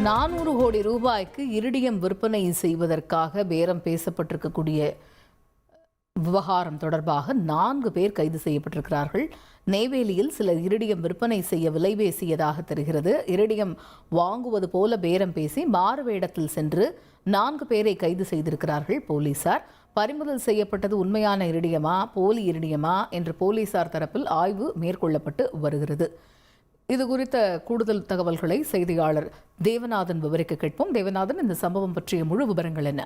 400 கோடி ரூபாய்க்கு இரிடியம் விற்பனை செய்வதற்காக பேரம் பேசப்பட்டிருக்கக்கூடிய விவகாரம் தொடர்பாக 4 பேர் கைது செய்யப்பட்டிருக்கிறார்கள். நெய்வேலியில் சிலர் இரிடியம் விற்பனை செய்ய விலை பேசியதாக தெரிகிறது. இரிடியம் வாங்குவது போல பேரம் பேசி மாறுவேடத்தில் சென்று 4 பேரை கைது செய்திருக்கிறார்கள் போலீசார். பறிமுதல் செய்யப்பட்டது உண்மையான இரிடியமா, போலி இரிடியமா என்று போலீசார் தரப்பில் ஆய்வு மேற்கொள்ளப்பட்டு வருகிறது. இது குறித்த கூடுதல் தகவல்களை செய்தியாளர் தேவநாதன் விவரிக்க கேட்போம். தேவநாதன், இந்த சம்பவம் பற்றிய முழு விவரங்கள் என்ன?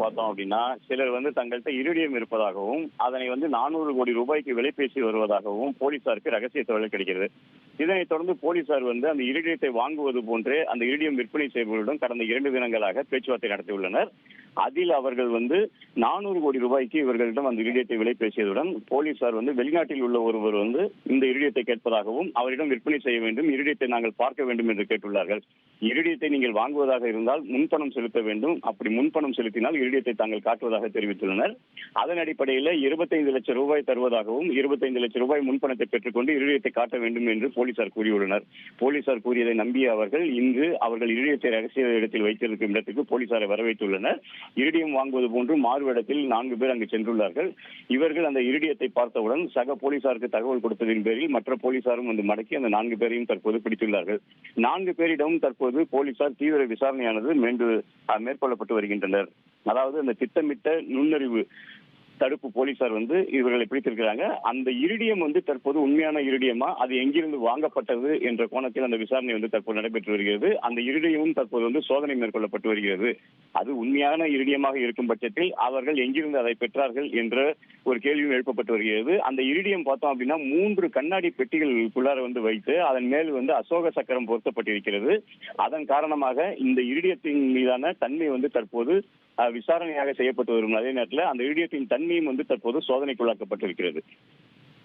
பார்த்தோம் அப்படின்னா, சிலர் தங்கள்கிட்ட இரிடியம் இருப்பதாகவும் அதனை 400 கோடி ரூபாய்க்கு விலை பேசி வருவதாகவும் போலீசாருக்கு ரகசிய தகவல் கிடைக்கிறது. இதனைத் தொடர்ந்து போலீசார் அந்த இரிடியத்தை வாங்குவது போன்றே அந்த இரிடியம் விற்பனை செய்பவர்களிடம் கடந்த 2 தினங்களாக பேச்சுவார்த்தை நடத்தியுள்ளனர். அதில் அவர்கள் 400 கோடி ரூபாய்க்கு இவர்களிடம் அந்த இரிடியத்தை விலை பேசியதுடன் போலீசார் வெளிநாட்டில் உள்ள ஒருவர் இந்த இரிடியத்தை கேட்பதாகவும் அவரிடம் விற்பனை செய்ய வேண்டும், இரிடியத்தை நாங்கள் பார்க்க வேண்டும் என்று கேட்டுள்ளார்கள். இரிடியத்தை நீங்கள் வாங்குவதாக இருந்தால் முன்பணம் செலுத்த வேண்டும், அப்படி முன்பணம் செலுத்தினால் இரிடியத்தை தாங்கள் காட்டுவதாக தெரிவித்துள்ளனர். அதன் அடிப்படையில் 25 லட்சம் ரூபாய் தருவதாகவும் 25 லட்சம் ரூபாய் முன்பணத்தை பெற்றுக்கொண்டு இரிடியத்தை காட்ட வேண்டும் என்று போலீசார் கூறியுள்ளனர். போலீசார் கூறியதை நம்பிய அவர்கள் இன்று அவர்கள் இரிடியத்தை ரகசிய இடத்தில் வைத்திருக்கும் இடத்துக்கு போலீசாரை வரவைத்துள்ளனர். இரிடியம் வாங்குவது போன்று மாறுவேடத்தில் 4 பேர் அங்கு சென்றுள்ளார்கள். இவர்கள் அந்த இரிடியத்தை பார்த்தவுடன் சக போலீசாருக்கு தகவல் கொடுத்ததின் பேரில் மற்ற போலீசாரும் மடக்கி அந்த 4 பேரையும் தற்போது பிடித்துள்ளார்கள். 4 பேரிடம் தற்போது போலீசார் தீவிர விசாரணையானது மேற்கொள்ளப்பட்டு வருகின்றனர். அதாவது அந்த திட்டமிட்ட நுண்ணறிவு தடுப்பு போலீசார் இவர்களை பிடித்திருக்கிறாங்க. அந்த இரிடியம் தற்போது உண்மையான இரிடியமா, அது எங்கிருந்து வாங்கப்பட்டது என்ற கோணத்தில் அந்த விசாரணை தற்போது நடைபெற்று வருகிறது. அந்த இரிடியமும் தற்போது சோதனை மேற்கொள்ளப்பட்டு வருகிறது. அது உண்மையான இரிடியமாக இருக்கும் பட்சத்தில் அவர்கள் எங்கிருந்து அதை பெற்றார்கள் என்ற ஒரு கேள்வியும் எழுப்பப்பட்டு வருகிறது. அந்த இரிடியம் பார்த்தோம் அப்படின்னா 3 கண்ணாடி பெட்டிகளுக்குள்ளார வைத்து அதன் மேல் அசோக சக்கரம் பொருத்தப்பட்டிருக்கிறது. அதன் காரணமாக இந்த இரிடியத்தின் மீதான தன்மை தற்போது விசாரணையாக செய்யப்பட்டு வரும் அதே நேரத்தில் அந்த இரிடியத்தின் தன்மையும் தற்போது சோதனைக்குள்ளாக்கப்பட்டிருக்கிறது.